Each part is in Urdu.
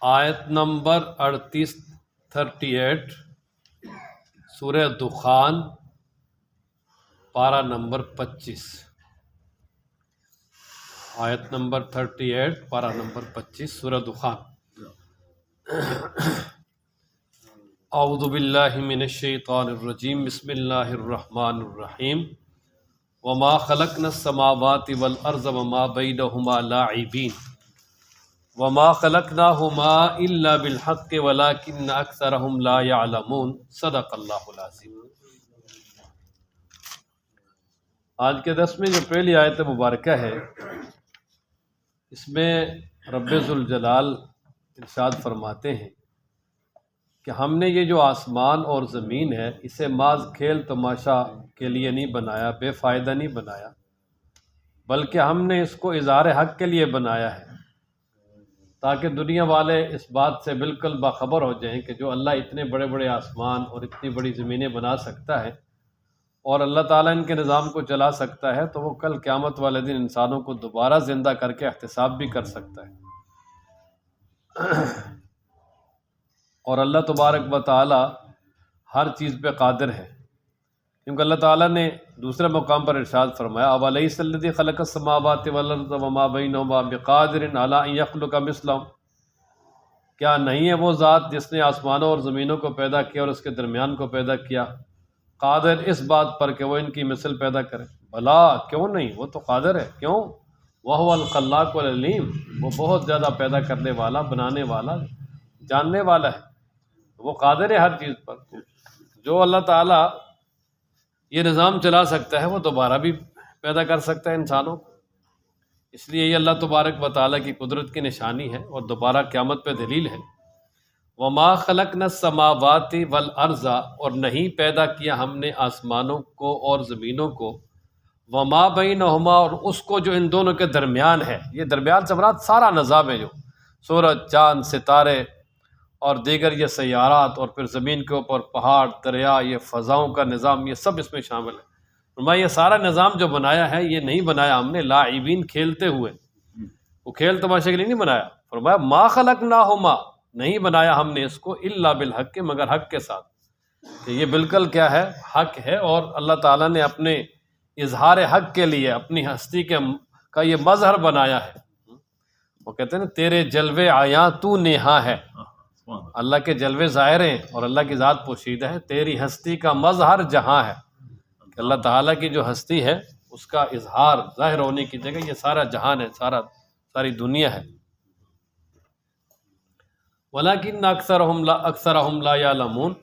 آیت نمبر 38 سورہ دخان پارہ نمبر 25۔ آیت نمبر 38 پارہ نمبر 25 سورہ دخان۔ اعوذ باللہ من الشیطان الرجیم، بسم اللہ الرحمن الرحیم۔ وما خلقنا السماوات والارض وما بینہما لاعبین وما خلقناہما الا بالحق ولکن اکثرہم لا یعلمون۔ صدق اللہ العظیم۔ آج کے درس میں جو پہلی آیت مبارکہ ہے، اس میں رب ذوالجلال ارشاد فرماتے ہیں کہ ہم نے یہ جو آسمان اور زمین ہے اسے محض کھیل تماشا کے لیے نہیں بنایا، بے فائدہ نہیں بنایا، بلکہ ہم نے اس کو اظہار حق کے لیے بنایا ہے، تاکہ دنیا والے اس بات سے بالکل باخبر ہو جائیں کہ جو اللہ اتنے بڑے بڑے آسمان اور اتنی بڑی زمینیں بنا سکتا ہے اور اللہ تعالیٰ ان کے نظام کو چلا سکتا ہے، تو وہ کل قیامت والے دن انسانوں کو دوبارہ زندہ کر کے احتساب بھی کر سکتا ہے۔ اور اللہ تبارک و تعالی ہر چیز پہ قادر ہے، کیونکہ اللہ تعالیٰ نے دوسرے مقام پر ارشاد فرمایا اولیس الذی خلق السماوات والارض وما بینہما بقادر علی ان یخلق مثلہم، کیا نہیں ہے وہ ذات جس نے آسمانوں اور زمینوں کو پیدا کیا اور اس کے درمیان کو پیدا کیا، قادر اس بات پر کہ وہ ان کی مثل پیدا کرے؟ بھلا کیوں نہیں، وہ تو قادر ہے۔ کیوں؟ وہو الخلاق العلیم، وہ بہت زیادہ پیدا کرنے والا، بنانے والا، جاننے والا ہے، وہ قادر ہے ہر چیز پر۔ جو اللہ تعالیٰ یہ نظام چلا سکتا ہے وہ دوبارہ بھی پیدا کر سکتا ہے انسانوں کو، اس لیے یہ اللہ تبارک و تعالیٰ کی قدرت کی نشانی ہے اور دوبارہ قیامت پہ دلیل ہے۔ وما خلقنا السماوات والارض، اور نہیں پیدا کیا ہم نے آسمانوں کو اور زمینوں کو، وما بینہما، اور اس کو جو ان دونوں کے درمیان ہے۔ یہ درمیان سے مراد سارا نظام ہے، جو سورج، چاند، ستارے اور دیگر یہ سیارات، اور پھر زمین کے اوپر پہاڑ، دریا، یہ فضاؤں کا نظام، یہ سب اس میں شامل ہے۔ فرمایا یہ سارا نظام جو بنایا ہے یہ نہیں بنایا ہم نے لاعبین، کھیلتے ہوئے، وہ کھیل تماشے کے لیے نہیں بنایا۔ فرمایا ما خلقناہما، نہیں بنایا ہم نے اس کو الا بالحق، مگر حق کے ساتھ، کہ یہ بالکل کیا ہے، حق ہے، اور اللہ تعالیٰ نے اپنے اظہار حق کے لیے اپنی ہستی کا یہ مظہر بنایا ہے۔ وہ کہتے ہیں نا تیرے جلوے آیاں تو نیہا ہے، اللہ کے جلوے ظاہر ہیں اور اللہ کی ذات پوشیدہ ہے، تیری ہستی کا مظہر جہاں ہے، کہ اللہ تعالیٰ کی جو ہستی ہے اس کا اظہار ظاہر ہونے کی جگہ یہ سارا جہان ہے، ساری دنیا ہے۔ وَلَكِنَّ أَكْثَرَهُمْ لَا يَعْلَمُونَ،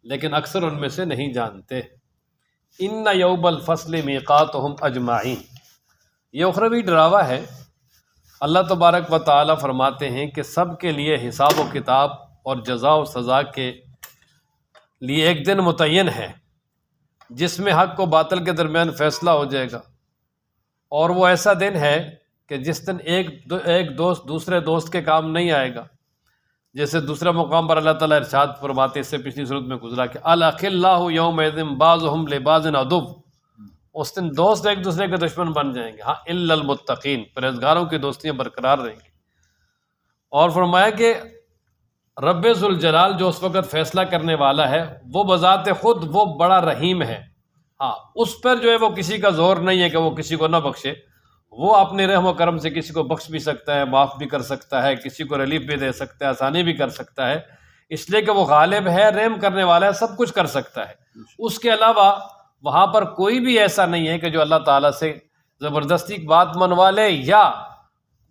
لیکن اکثر ان میں سے نہیں جانتے۔ إِنَّ يَوْمَ الْفَصْلِ مِيقَاتُهُمْ أَجْمَعِينَ، یہ اخروی ڈراوا ہے۔ اللہ تبارک و تعالیٰ فرماتے ہیں کہ سب کے لیے حساب و کتاب اور جزا و سزا کے لیے ایک دن متعین ہے، جس میں حق و باطل کے درمیان فیصلہ ہو جائے گا، اور وہ ایسا دن ہے کہ جس دن ایک دوست دوسرے دوست کے کام نہیں آئے گا، جیسے دوسرے مقام پر اللہ تعالیٰ ارشاد فرماتے، اس سے پچھلی صورت میں گزرا کہ الأخلاء يومئذ بعضهم لبعض عدو، اس دن دوست ایک دوسرے کے دشمن بن جائیں گے، ہاں الا المتقین، پرہیزگاروں کی دوستیاں برقرار رہیں گی۔ اور فرمایا کہ رب ذوالجلال جو اس وقت فیصلہ کرنے والا ہے وہ بذات خود وہ بڑا رحیم ہے، ہاں اس پر جو ہے وہ کسی کا زور نہیں ہے کہ وہ کسی کو نہ بخشے، وہ اپنے رحم و کرم سے کسی کو بخش بھی سکتا ہے، معاف بھی کر سکتا ہے، کسی کو ریلیف بھی دے سکتا ہے، آسانی بھی کر سکتا ہے، اس لیے کہ وہ غالب ہے، رحم کرنے والا ہے، سب کچھ کر سکتا ہے۔ اس کے علاوہ وہاں پر کوئی بھی ایسا نہیں ہے کہ جو اللہ تعالیٰ سے زبردستی بات منوا لے، یا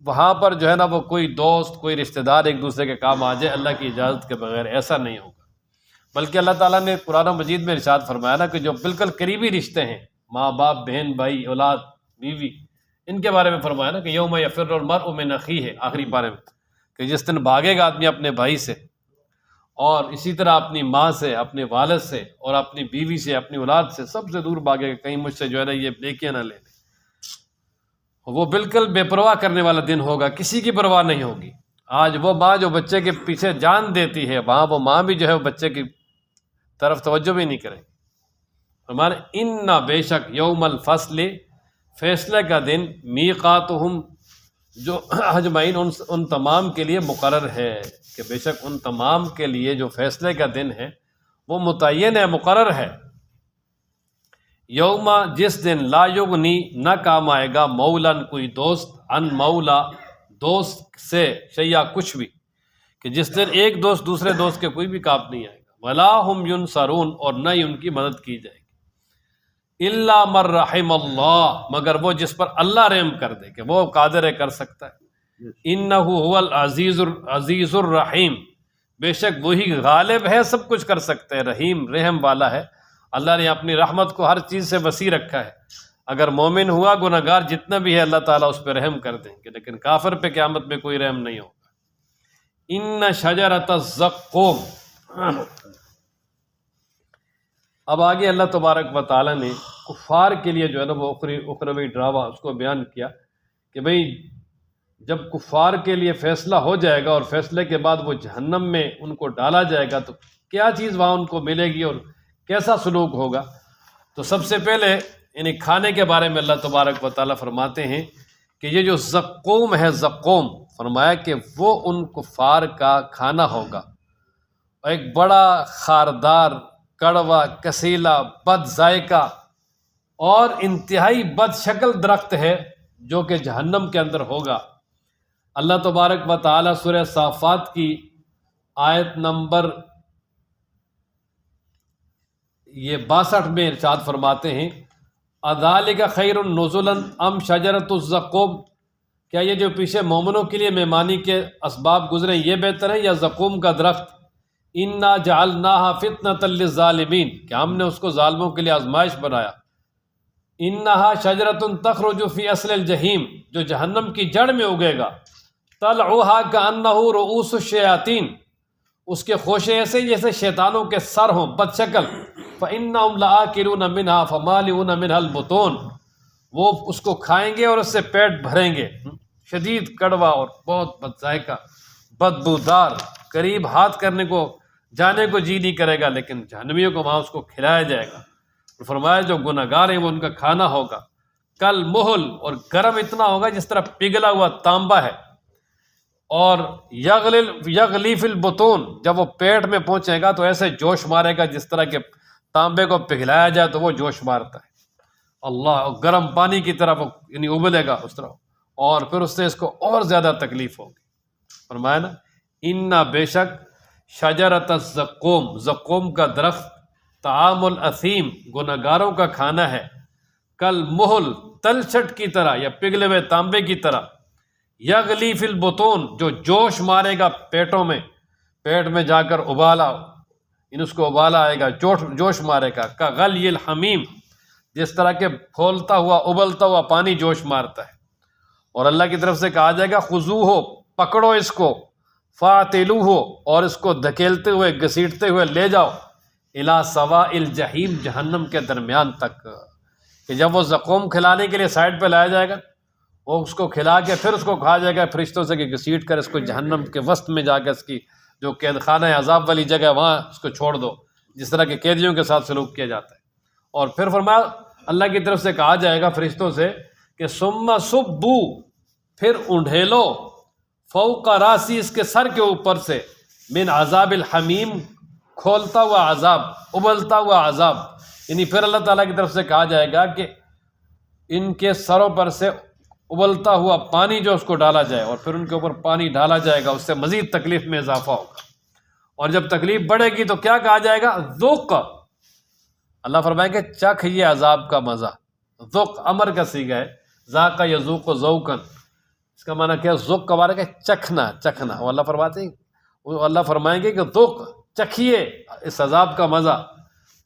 وہاں پر جو ہے نا وہ کوئی دوست، کوئی رشتہ دار ایک دوسرے کے کام آ جائے اللہ کی اجازت کے بغیر، ایسا نہیں ہوگا۔ بلکہ اللہ تعالیٰ نے قرآن مجید میں ارشاد فرمایا نا کہ جو بالکل قریبی رشتے ہیں، ماں باپ، بہن بھائی، اولاد، بیوی، ان کے بارے میں فرمایا نا کہ یوم یفر المرء من اخیہ، آخری پارے میں، کہ جس دن بھاگے گا آدمی اپنے بھائی سے، اور اسی طرح اپنی ماں سے، اپنے والد سے، اور اپنی بیوی سے، اپنی اولاد سے، سب سے دور بھاگے گا، کہیں مجھ سے جو ہے نا یہ نیکیاں نہ لے لیں۔ وہ بالکل بے پرواہ کرنے والا دن ہوگا، کسی کی پرواہ نہیں ہوگی۔ آج وہ ماں جو بچے کے پیچھے جان دیتی ہے، وہاں وہ ماں بھی جو ہے وہ بچے کی طرف توجہ بھی نہیں کرے گی۔ ہمارے ان بے شک یوم الفصل، فیصلے کا دن، میقاتہم، جو اجمعین ان تمام کے لیے مقرر ہے، کہ بے شک ان تمام کے لیے جو فیصلے کا دن ہے وہ متعین ہے، مقرر ہے۔ یوم، جس دن لا یغنی، نہ کام آئے گا، مولاً کوئی دوست، ان مولا، دوست سے، شی'a، کچھ بھی، کہ جس دن ایک دوست دوسرے دوست کے کوئی بھی کام نہیں آئے گا، ولا ہم ینصرون، اور نہ ہی ان کی مدد کی جائے گی، الا من رحم اللہ، مگر وہ جس پر اللہ رحم کر دے، کہ وہ قادر ہے، کر سکتا ہے۔ انہ هو العزیز الرحیم، بے شک وہی غالب ہے، سب کچھ کر سکتے ہیں، رحیم، رحم والا ہے۔ اللہ نے اپنی رحمت کو ہر چیز سے وسیع رکھا ہے، اگر مومن ہوا، گناہ گار جتنا بھی ہے، اللہ تعالیٰ اس پہ رحم کر دیں گے، لیکن کافر پہ قیامت میں کوئی رحم نہیں ہوگا۔ ان شجرۃ الزقوم، اب آگے اللہ تبارک و تعالیٰ نے کفار کے لیے جو ہے نا وہ اخروی ڈراوا اس کو بیان کیا، کہ بھئی جب کفار کے لیے فیصلہ ہو جائے گا اور فیصلے کے بعد وہ جہنم میں ان کو ڈالا جائے گا تو کیا چیز وہاں ان کو ملے گی اور کیسا سلوک ہوگا۔ تو سب سے پہلے یعنی کھانے کے بارے میں اللہ تبارک و تعالیٰ فرماتے ہیں کہ یہ جو زقوم ہے، زقوم، فرمایا کہ وہ ان کفار کا کھانا ہوگا، ایک بڑا خاردار، کڑوا، کسیلا، بد ذائقہ اور انتہائی بد شکل درخت ہے جو کہ جہنم کے اندر ہوگا۔ اللہ تبارک و تعالیٰ سورہ صافات کی آیت نمبر 62 میں ارشاد فرماتے ہیں، اذالک خیر نزلا ام شجرۃ الزقوم، کیا یہ جو پیچھے مومنوں کے لیے مہمانی کے اسباب گزرے یہ بہتر ہے یا زقوم کا درخت؟ انا جعلناها فتنۃ للظالمین، کہ ہم نے اس کو ظالموں کے لیے آزمائش بنایا۔ انها شجرۃ تخرج فی اصل الجحیم، جو جہنم کی جڑ میں اگے گا، طلعها کأنہ رؤوس الشیاطین، اس کے خوشے ایسے جیسے شیطانوں کے سر ہوں، بد شکل۔ فإنہم لآکلون منها فمالئون منها البطون، وہ اس کو کھائیں گے اور اس سے پیٹ بھریں گے، شدید کڑوا اور بہت بد ذائقہ، بدبودار، قریب ہاتھ کرنے کو جانے کو جی نہیں کرے گا، لیکن جہنمیوں کو وہاں اس کو کھلایا جائے گا۔ اور فرمایا جو گناہ گار ہیں وہ ان کا کھانا ہوگا کل محل، اور گرم اتنا ہوگا جس طرح پگھلا ہوا تانبا ہے، اور یغلی فی البطون، جب وہ پیٹ میں پہنچے گا تو ایسے جوش مارے گا جس طرح کے تانبے کو پگھلایا جائے تو وہ جوش مارتا ہے، اللہ، گرم پانی کی طرح وہ یعنی ابلے گا اس طرح، اور پھر اس سے اس کو اور زیادہ تکلیف ہوگی۔ فرمایا نا، انا، بے شک، شجرۃ الزقوم، زقوم کا درخت، طعام الاثیم، گناہ گاروں کا کھانا ہے، کل محل، تلچھٹ کی طرح یا پگھلے ہوئے تانبے کی طرح، یغلی فی البطون، جو جوش مارے گا پیٹوں میں، پیٹ میں جا کر ابالا، ان اس کو ابالا آئے گا، جوش مارے گا، کا غلی الحمیم، جس طرح کے پھولتا ہوا ابلتا ہوا پانی جوش مارتا ہے۔ اور اللہ کی طرف سے کہا جائے گا، خذوہ، پکڑو اس کو، فاعتلوہ، اور اس کو دھکیلتے ہوئے گھسیٹتے ہوئے لے جاؤ، الی سواء الجحیم، جہنم کے درمیان تک، کہ جب وہ زقوم کھلانے کے لیے سائڈ پہ لایا جائے گا، وہ اس کو کھلا کے پھر اس کو کھا جائے گا فرشتوں سے، کہ گھسیٹ کر اس کو جہنم کے وسط میں جا کے اس کی جو قید خانہ عذاب والی جگہ ہے وہاں اس کو چھوڑ دو، جس طرح کے قیدیوں کے ساتھ سلوک کیا جاتا ہے۔ اور پھر فرمایا اللہ کی طرف سے کہا جائے گا فرشتوں سے کہ ثم صبو، پھر انڈھیلو، فوق راسی، اس کے سر کے اوپر سے، من عذاب الحمیم، کھولتا ہوا عذاب، ابلتا ہوا عذاب، یعنی پھر اللہ تعالیٰ کی طرف سے کہا جائے گا کہ ان کے سروں پر سے ابلتا ہوا پانی جو اس کو ڈالا جائے، اور پھر ان کے اوپر پانی ڈالا جائے گا، اس سے مزید تکلیف میں اضافہ ہوگا۔ اور جب تکلیف بڑھے گی تو کیا کہا جائے گا؟ ذوق، اللہ فرمائے کہ چکھ یہ عذاب کا مزہ، ذوق امر کا صیغہ ہے، ذاق یذوق ذوقا، اس کا معنی کیا ہے؟ ذوق کا معنی کہ چکھنا، چکھنا، اور اللہ فرماتے ہیں، اللہ فرمائیں گے کہ ذوق، چکھیے اس عذاب کا مزہ،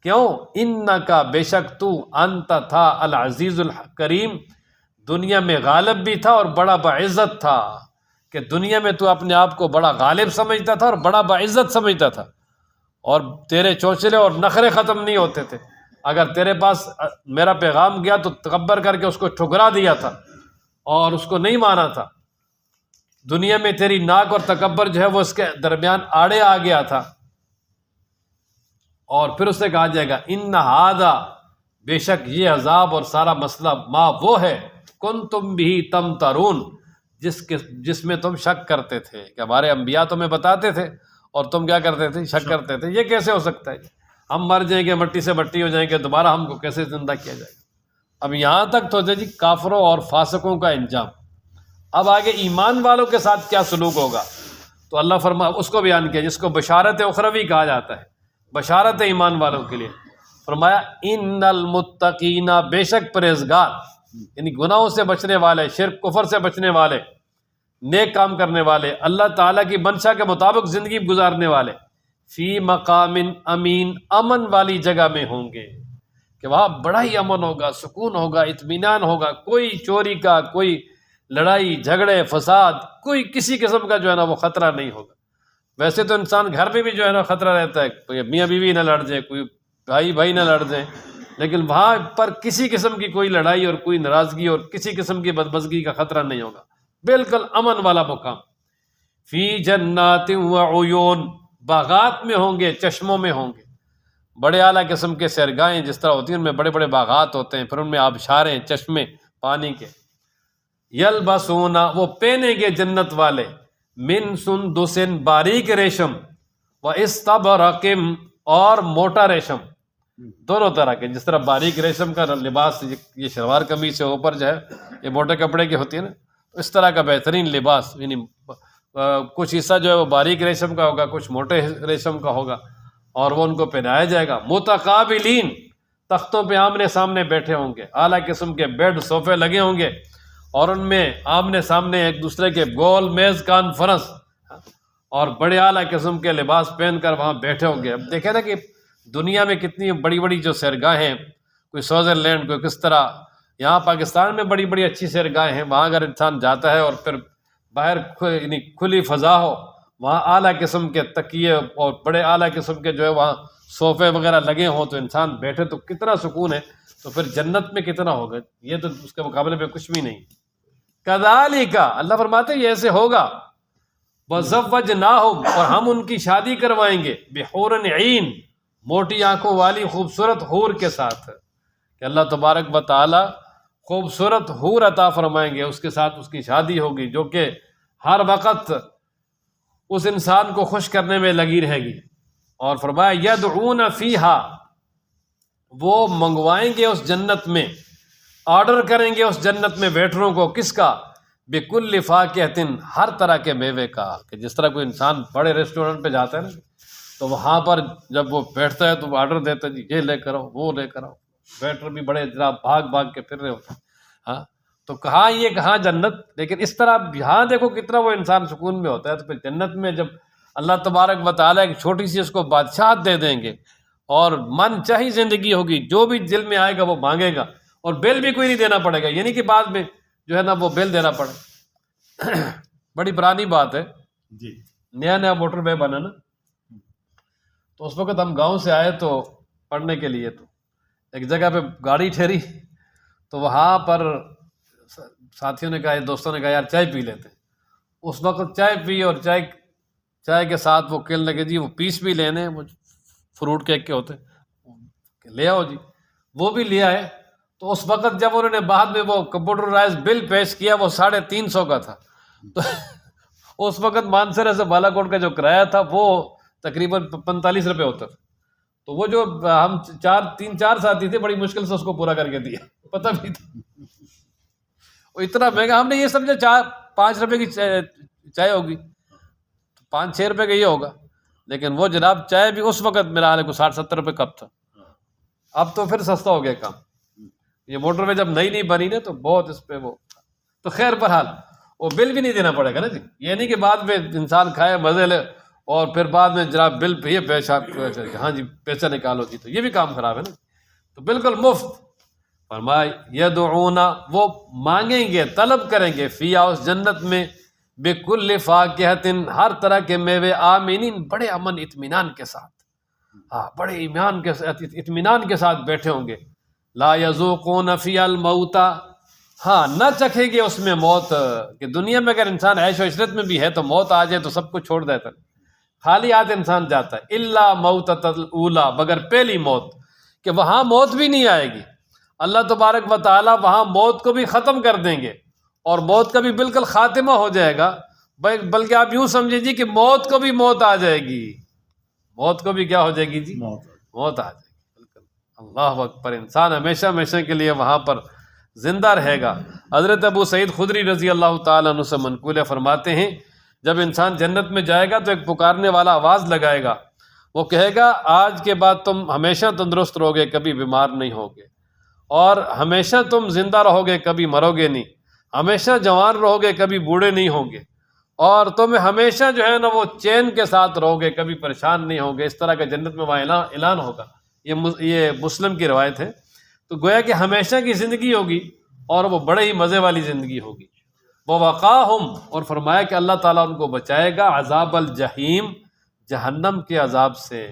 کیوں؟ انکا، بے شک تو، انت تھا، العزیز الکریم، دنیا میں غالب بھی تھا اور بڑا باعزت تھا، کہ دنیا میں تو اپنے آپ کو بڑا غالب سمجھتا تھا اور بڑا باعزت سمجھتا تھا، اور تیرے چونچلے اور نخرے ختم نہیں ہوتے تھے، اگر تیرے پاس میرا پیغام گیا تو تکبر کر کے اس کو ٹھکرا دیا تھا اور اس کو نہیں مانا تھا، دنیا میں تیری ناک اور تکبر جو ہے وہ اس کے درمیان آڑے آ گیا تھا۔ اور پھر اس سے کہا جائے گا، ان ھذا، بے شک یہ عذاب اور سارا مسئلہ، ما وہ ہے، کنتم بھی تمترون، جس میں تم شک کرتے تھے کہ ہمارے انبیاء تمہیں بتاتے تھے اور تم کیا کرتے تھے؟ شک کرتے تھے۔ یہ کیسے ہو سکتا ہے؟ ہم مر جائیں گے، مٹی سے مٹی ہو جائیں گے، دوبارہ ہم کو کیسے زندہ کیا جائے گا؟ اب یہاں تک تو جی کافروں اور فاسقوں کا انجام۔ اب آگے ایمان والوں کے ساتھ کیا سلوک ہوگا تو اللہ فرما اس کو بیان کیا، جس کو بشارت اخروی کہا جاتا ہے، بشارت ایمان والوں کے لیے۔ فرمایا ان المتقین، بے شک پرہیزگار، یعنی گناہوں سے بچنے والے، شرک کفر سے بچنے والے، نیک کام کرنے والے، اللہ تعالیٰ کی منشا کے مطابق زندگی گزارنے والے، فی مقام امین، امن والی جگہ میں ہوں گے، کہ وہاں بڑا ہی امن ہوگا، سکون ہوگا، اطمینان ہوگا، کوئی چوری کا، کوئی لڑائی جھگڑے فساد، کوئی کسی قسم کا جو ہے نا وہ خطرہ نہیں ہوگا۔ ویسے تو انسان گھر میں بھی جو ہے نا خطرہ رہتا ہے، کوئی میاں بیوی نہ لڑ جائے، کوئی بھائی نہ لڑ جائیں، لیکن وہاں پر کسی قسم کی کوئی لڑائی اور کوئی ناراضگی اور کسی قسم کی بدمزگی کا خطرہ نہیں ہوگا، بالکل امن والا مقام۔ فی جنات وعیون، باغات میں ہوں گے، چشموں میں ہوں گے، بڑے اعلیٰ قسم کے سیرگاہیں جس طرح ہوتی ہیں، ان میں بڑے بڑے باغات ہوتے ہیں، پھر ان میں آبشاریں، چشمے پانی کے۔ یلبسون، وہ پہنیں گے جنت والے، من سندس، باریک ریشم، و استبرق، اور موٹا ریشم، دونوں طرح کے۔ جس طرح باریک ریشم کا لباس، یہ شلوار قمیص سے اوپر جو ہے یہ موٹے کپڑے کی ہوتی ہے نا، اس طرح کا بہترین لباس، یعنی کچھ حصہ جو ہے وہ باریک ریشم کا ہوگا، کچھ موٹے ریشم کا ہوگا، اور وہ ان کو پہنایا جائے گا۔ متقابلین، تختوں پہ آمنے سامنے بیٹھے ہوں گے، اعلیٰ قسم کے بیڈ صوفے لگے ہوں گے، اور ان میں آمنے سامنے ایک دوسرے کے گول میز کانفرنس، اور بڑے اعلیٰ قسم کے لباس پہن کر وہاں بیٹھے ہوں گے۔ اب دیکھیں نا کہ دنیا میں کتنی بڑی بڑی جو سیرگاہیں، کوئی سوئٹزرلینڈ، کوئی کس طرح، یہاں پاکستان میں بڑی بڑی اچھی سیرگاہیں ہیں، وہاں اگر انسان جاتا ہے اور پھر باہر یعنی کھلی فضا ہو، وہاں اعلیٰ قسم کے تکیے اور بڑے اعلیٰ قسم کے جو ہے وہاں صوفے وغیرہ لگے ہوں تو انسان بیٹھے تو کتنا سکون ہے، تو پھر جنت میں کتنا ہوگا؟ یہ تو اس کے مقابلے میں کچھ بھی نہیں۔ کذالک، اللہ فرماتے ہیں یہ ایسے ہوگا، وزوجناہم، اور ہم ان کی شادی کروائیں گے، بحور عین، موٹی آنکھوں والی خوبصورت حور کے ساتھ، کہ اللہ تبارک و تعالی خوبصورت حور عطا فرمائیں گے، اس کے ساتھ اس کی شادی ہوگی، جو کہ ہر وقت اس انسان کو خوش کرنے میں لگی رہے گی۔ اور فرمایا یدعون فیہا، وہ منگوائیں گے اس جنت میں، آرڈر کریں گے اس جنت میں ویٹروں کو، کس کا؟ بکل فاکہۃ، ہر طرح کے میوے کا، کہ جس طرح کوئی انسان بڑے ریسٹورنٹ پہ جاتا ہے نا تو وہاں پر جب وہ بیٹھتا ہے تو وہ آرڈر دیتا ہے، جی یہ لے کر آؤ، وہ لے کر آؤ، ویٹر بھی بڑے جناب بھاگ کے پھر رہے ہوتے ہیں۔ ہاں تو کہاں یہ کہاں جنت، لیکن اس طرح یہاں دیکھو کتنا وہ انسان سکون میں ہوتا ہے، تو پھر جنت میں جب اللہ تبارک و تعالیٰ ایک چھوٹی سی اس کو بادشاہت دے دیں گے اور من چاہی زندگی ہوگی، جو بھی دل میں آئے گا وہ مانگے گا، اور بل بھی کوئی نہیں دینا پڑے گا، یعنی کہ بعد میں جو ہے نا وہ بل دینا پڑے۔ بڑی پرانی بات ہے جی، نیا نیا موٹر وے بنا نا، تو اس وقت ہم گاؤں سے آئے تو پڑھنے کے لیے، تو ایک جگہ پہ گاڑی ٹھہری، تو وہاں پر ساتھیوں نے کہا، دوستوں نے کہا یار چائے پی لیتے۔ اس وقت چائے پی، اور چائے کے ساتھ وہ کہنے لگے جی وہ پیس بھی لینے، وہ فروٹ کیک کے ہوتے، لے آؤ جی، وہ بھی لے آئے۔ تو اس وقت جب انہوں نے بعد میں وہ کمپیوٹرائز بل پیش کیا، وہ 350 کا تھا، تو اس وقت مانسر سے بالا کوٹ کا جو کرایہ تھا وہ تقریباً 45 روپے ہوتا تھا، تو وہ جو ہم 3-4 ساتھی تھے بڑی مشکل سے اس کو پورا کر کے دیا، پتہ بھی تھا وہ اتنا مہنگا، ہم نے یہ سمجھا 5 روپے کی چائے ہوگی، 5-6 روپے کا یہ ہوگا، لیکن وہ جناب چائے بھی اس وقت میرا حال ہے 60-70 روپے کپ تھا۔ اب تو پھر سستا ہو گیا کام، یہ موٹر وے جب نئی بنی نا تو بہت اس پہ وہ، تو خیر بہرحال وہ بل بھی نہیں دینا پڑے گا نا جی، یہ نہیں کہ بعد میں انسان کھائے مزے لے اور پھر بعد میں جناب بل پہ یہ پیسہ، ہاں جی پیسہ نکالو جی، تو یہ بھی کام خراب ہے نا، تو بالکل مفت۔ فرمایا یدعون، وہ مانگیں گے، طلب کریں گے، فیہا، اس جنت میں، بکل فاکہۃ، ہر طرح کے میوے، آمینین، بڑے امن اطمینان کے ساتھ، ہاں بڑے ایمان کے ساتھ اطمینان کے ساتھ بیٹھے ہوں گے۔ لا یذوقون فیہا الموت، ہاں نہ چکھیں گے اس میں موت، کہ دنیا میں اگر انسان عیش و عشرت میں بھی ہے تو موت آ جائے تو سب کچھ چھوڑ دیتا ہے، خالی ہاتھ انسان جاتا ہے، الا موتۃ الاولی، مگر پہلی موت، کہ وہاں موت بھی نہیں آئے گی، اللہ تبارک و تعالی وہاں موت کو بھی ختم کر دیں گے، اور موت کا بھی بالکل خاتمہ ہو جائے گا، بلکہ آپ یوں سمجھیں جی کہ موت کو بھی موت آ جائے گی، موت کو بھی کیا ہو جائے گی جی، موت آ جائے گی، بالکل۔ اللہ اکبر، انسان ہمیشہ ہمیشہ کے لیے وہاں پر زندہ رہے گا۔ حضرت ابو سعید خدری رضی اللہ تعالیٰ عنہ سے منقول ہے، فرماتے ہیں جب انسان جنت میں جائے گا تو ایک پکارنے والا آواز لگائے گا، وہ کہے گا آج کے بعد تم ہمیشہ تندرست رہو گے، کبھی بیمار نہیں ہوگے، اور ہمیشہ تم زندہ رہو گے، کبھی مرو گے نہیں، ہمیشہ جوان رہو گے، کبھی بوڑھے نہیں ہوگے، اور تم ہمیشہ جو ہے نا وہ چین کے ساتھ رہو گے، کبھی پریشان نہیں ہوگے۔ اس طرح کا جنت میں وہاں اعلان ہوگا۔ یہ مسلم کی روایت ہے۔ تو گویا کہ ہمیشہ کی زندگی ہوگی اور وہ بڑے ہی مزے والی زندگی ہوگی۔ وَوَقَاهُمْ، اور فرمایا کہ اللہ تعالیٰ ان کو بچائے گا عذاب الجحیم، جہنم کے عذاب سے۔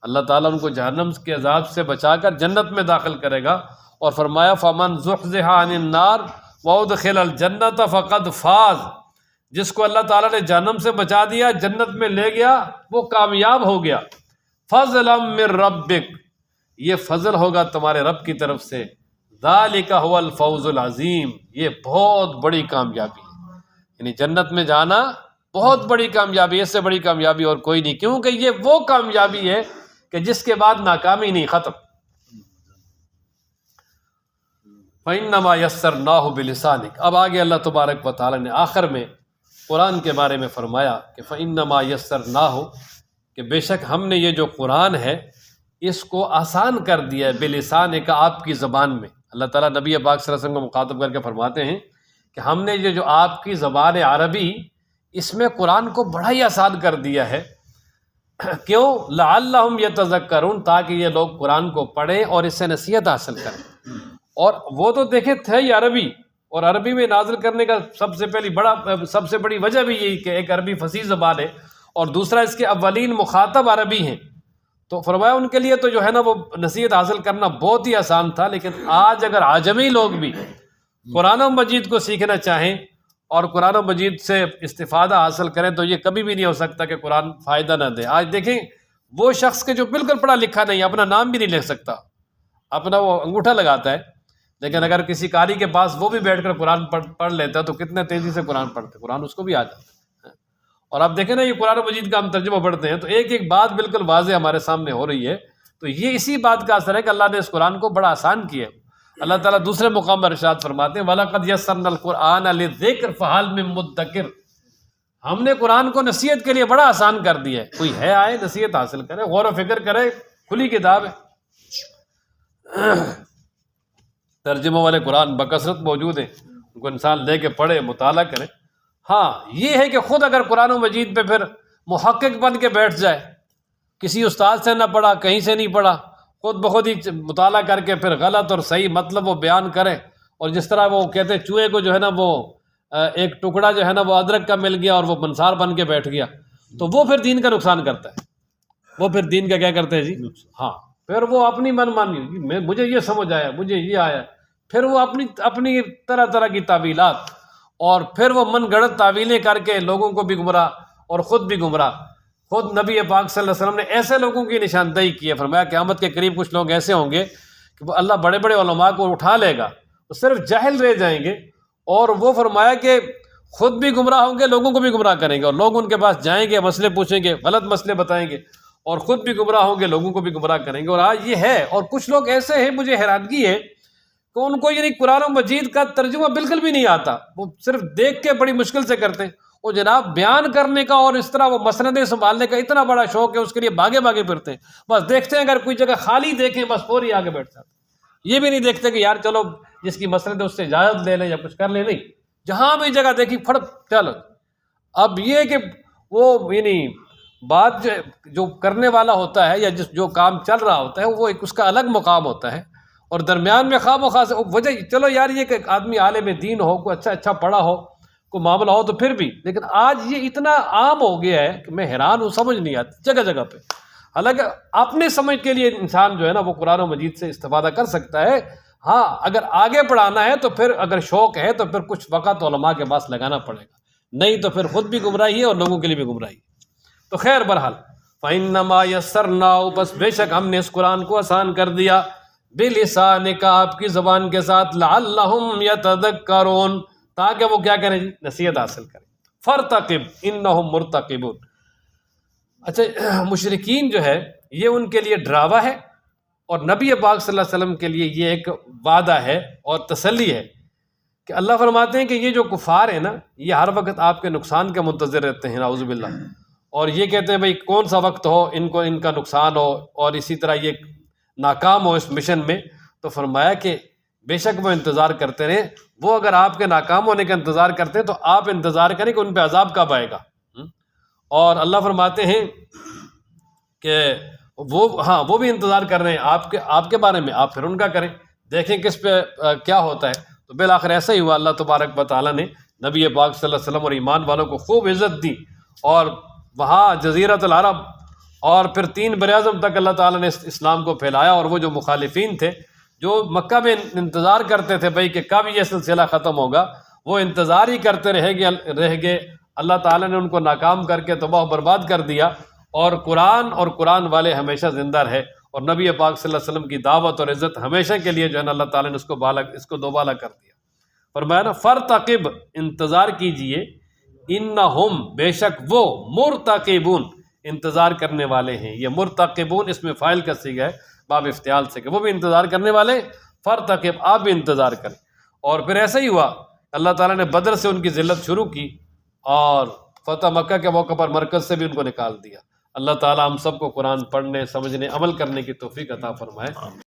اللہ تعالیٰ ان کو جہنم کے عذاب سے بچا کر جنت میں داخل کرے گا، اور فرمایا فَمَنْ زُحْزِحَ عَنِ النَّارِ وَأُدْخِلَ الْجَنَّةَ فَقَدْ فَازَ، جس کو اللہ تعالیٰ نے جہنم سے بچا دیا، جنت میں لے گیا، وہ کامیاب ہو گیا۔ فَضْلًا مِّن رَبِّكَ، یہ فضل ہوگا تمہارے رب کی طرف سے۔ ذَلِكَ هُوَ الْفَوْزُ الْعَظِيمُ، یہ بہت بڑی کامیابی ہے، یعنی جنت میں جانا بہت بڑی کامیابی، اس سے بڑی کامیابی اور کوئی نہیں، کیونکہ یہ وہ کامیابی ہے کہ جس کے بعد ناکامی نہیں، ختم۔ فَإِنَّمَا يَسَّرْنَاهُ بِلِسَانِكَ، اب آگے اللہ تبارک و تعالیٰ نے آخر میں قرآن کے بارے میں فرمایا کہ فَإِنَّمَا يَسَّرْنَاهُ، کہ بے شک ہم نے یہ جو قرآن ہے اس کو آسان کر دیا ہے، بِلِسَانِكَ، آپ کی زبان میں۔ اللہ تعالیٰ نبی پاک صلی اللہ علیہ وسلم کو مخاطب کر کے فرماتے ہیں کہ ہم نے یہ جو آپ کی زبان عربی، اس میں قرآن کو بڑا ہی آسان کر دیا ہے۔ کیوں؟ لعلہم یتذکرون، تاکہ یہ لوگ قرآن کو پڑھیں اور اس سے نصیحت حاصل کریں۔ اور وہ تو دیکھیں تھے ہی عربی، اور عربی میں نازل کرنے کا سب سے بڑی وجہ بھی یہی کہ ایک عربی فصیح زبان ہے، اور دوسرا اس کے اولین مخاطب عربی ہیں، تو فرمایا ان کے لیے تو جو ہے نا وہ نصیحت حاصل کرنا بہت ہی آسان تھا۔ لیکن آج اگر عجمی لوگ بھی قرآن مجید کو سیکھنا چاہیں اور قرآن مجید سے استفادہ حاصل کریں تو یہ کبھی بھی نہیں ہو سکتا کہ قرآن فائدہ نہ دے۔ آج دیکھیں وہ شخص کے جو بالکل پڑھا لکھا نہیں، اپنا نام بھی نہیں لکھ سکتا، اپنا وہ انگوٹھا لگاتا ہے، لیکن اگر کسی قاری کے پاس وہ بھی بیٹھ کر قرآن پڑھ لیتا ہے تو کتنے تیزی سے قرآن پڑھتے، قرآن اس کو بھی آ جاتا ہے۔ اور آپ دیکھیں نا یہ قرآن مجید کا ہم ترجمہ پڑھتے ہیں تو ایک ایک بات بالکل واضح ہمارے سامنے ہو رہی ہے، تو یہ اسی بات کا اثر ہے کہ اللہ نے اس قرآن کو بڑا آسان کیا ہے۔ اللہ تعالیٰ دوسرے مقام پر ارشاد فرماتے ہیں وَلَقَدْ يَسَّرْنَا الْقُرْآنَ لِلذِّكْرِ فَهَلْ مِن مُدَّكِرٍ، ہم نے قرآن کو نصیحت کے لیے بڑا آسان کر دیا ہے، کوئی ہے آئے نصیحت حاصل کرے، غور و فکر کرے، کھلی کتاب ہے۔ ترجمہ والے قرآن بکثرت موجود ہیں، ان کو انسان لے کے پڑھے، مطالعہ کرے۔ ہاں یہ ہے کہ خود اگر قرآن و مجید پہ پھر محقق بن کے بیٹھ جائے، کسی استاد سے نہ پڑھا، کہیں سے نہیں پڑھا، خود بخود ہی مطالعہ کر کے پھر غلط اور صحیح مطلب وہ بیان کرے، اور جس طرح وہ کہتے ہیں چوہے کو جو ہے نا وہ ایک ٹکڑا جو ہے نا وہ ادرک کا مل گیا اور وہ منصار بن کے بیٹھ گیا، تو وہ پھر دین کا نقصان کرتا ہے، وہ پھر دین کا کیا کرتے ہیں جی، ہاں پھر وہ اپنی من مانی، مجھے یہ سمجھ آیا، مجھے یہ آیا، پھر وہ اپنی طرح طرح کی تعویلات، اور پھر وہ من گڑت تعویلیں کر کے لوگوں کو بھی گمراہ اور خود بھی گمراہ۔ خود نبی پاک صلی اللہ علیہ وسلم نے ایسے لوگوں کی نشاندہی کی ہے، فرمایا قیامت کے قریب کچھ لوگ ایسے ہوں گے کہ وہ اللہ بڑے بڑے علماء کو اٹھا لے گا، وہ صرف جاہل رہ جائیں گے، اور وہ فرمایا کہ خود بھی گمراہ ہوں گے، لوگوں کو بھی گمراہ کریں گے، اور لوگ ان کے پاس جائیں گے، مسئلے پوچھیں گے، غلط مسئلے بتائیں گے، اور خود بھی گمراہ ہوں گے، لوگوں کو بھی گمراہ کریں گے۔ اور آج یہ ہے، اور کچھ لوگ ایسے ہیں، مجھے حیرانگی ہے کہ ان کو یعنی قرآن و مجید کا ترجمہ بالکل بھی نہیں آتا، وہ صرف دیکھ کے بڑی مشکل سے کرتے ہیں، وہ جناب بیان کرنے کا اور اس طرح وہ مسندیں سنبھالنے کا اتنا بڑا شوق ہے، اس کے لیے بھاگے بھاگے پھرتے ہیں، بس دیکھتے ہیں اگر کوئی جگہ خالی دیکھیں بس فوری آگے بیٹھ جاتے ہیں، یہ بھی نہیں دیکھتے کہ یار چلو جس کی مسند ہے اس سے اجازت لے لیں یا کچھ کر لیں، نہیں، جہاں بھی جگہ دیکھی پھڑ چلو۔ اب یہ کہ وہ یعنی بات جو کرنے والا ہوتا ہے یا جو کام چل رہا ہوتا ہے وہ ایک اس کا الگ مقام ہوتا ہے، اور درمیان میں خواہ مخواہ سے وجہ چلو یار یہ کہ آدمی عالم دین ہو، کوئی اچھا پڑھا ہو، کوئی معاملہ ہو تو پھر بھی، لیکن آج یہ اتنا عام ہو گیا ہے کہ میں حیران ہوں، سمجھ نہیں آتی جگہ جگہ پہ۔ حالانکہ اپنے سمجھ کے لیے انسان جو ہے نا وہ قرآن و مجید سے استفادہ کر سکتا ہے، ہاں اگر آگے پڑھانا ہے تو پھر اگر شوق ہے تو پھر کچھ وقت علماء کے پاس لگانا پڑے گا، نہیں تو پھر خود بھی گمراہی ہے اور لوگوں کے لیے بھی گمراہی ہے۔ تو خیر بہرحال فَإِنَّمَا يَسَّرْنَاهُ، بس بے شک ہم نے اس قرآن کو آسان کر دیا، بِلِسَانِكَ، آپ کی زبان کے ساتھ، لَعَلَّهُمْ يَتَذَكَّرُونَ، تاکہ وہ کیا کریں جی؟ نصیحت حاصل کریں. فرتقب انہم مرتقبون. اچھا مشرکین جو ہے یہ ان کے لیے ڈراوا ہے، اور نبی پاک صلی اللہ علیہ وسلم کے لیے یہ ایک وعدہ ہے اور تسلی ہے کہ اللہ فرماتے ہیں کہ یہ جو کفار ہیں نا یہ ہر وقت آپ کے نقصان کے منتظر رہتے ہیں، نعوذ باللہ، اور یہ کہتے ہیں بھئی کون سا وقت ہو ان کا نقصان ہو اور اسی طرح یہ ناکام ہو اس مشن میں. تو فرمایا کہ بے شک وہ انتظار کرتے رہیں. وہ اگر آپ کے ناکام ہونے کا انتظار کرتے ہیں تو آپ انتظار کریں کہ ان پہ عذاب کب آئے گا. اور اللہ فرماتے ہیں کہ وہ بھی انتظار کر رہے ہیں آپ کے بارے میں، آپ پھر ان کا کریں، دیکھیں کس پہ کیا ہوتا ہے. تو بالآخر ایسا ہی ہوا، اللہ تبارک و تعالیٰ نے نبی پاک صلی اللہ علیہ وسلم اور ایمان والوں کو خوب عزت دی، اور وہاں جزیرۃ العرب اور پھر 3 براعظم تک اللہ تعالیٰ نے اسلام کو پھیلایا. اور وہ جو مخالفین تھے جو مکہ میں انتظار کرتے تھے بھئی کہ کب یہ سلسلہ ختم ہوگا، وہ انتظار ہی کرتے رہ گئے. اللہ تعالیٰ نے ان کو ناکام کر کے تباہ و برباد کر دیا. اور قرآن والے ہمیشہ زندہ رہے، اور نبی پاک صلی اللہ علیہ وسلم کی دعوت اور عزت ہمیشہ کے لیے جو ہے نا اللہ تعالیٰ نے اس کو دوبالا کر دیا. فرمایا نا فرتقب، انتظار کیجئے، انہم، بے شک وہ، مرتقبون، انتظار کرنے والے ہیں. یہ مرتقبون اس میں فاعل کا صیغہ ہے باب افتعال سے، کہ وہ بھی انتظار کرنے والے. فرتقب، آپ بھی انتظار کریں. اور پھر ایسا ہی ہوا، اللہ تعالیٰ نے بدر سے ان کی ذلت شروع کی اور فتح مکہ کے موقع پر مرکز سے بھی ان کو نکال دیا. اللہ تعالیٰ ہم سب کو قرآن پڑھنے، سمجھنے، عمل کرنے کی توفیق عطا فرمائے.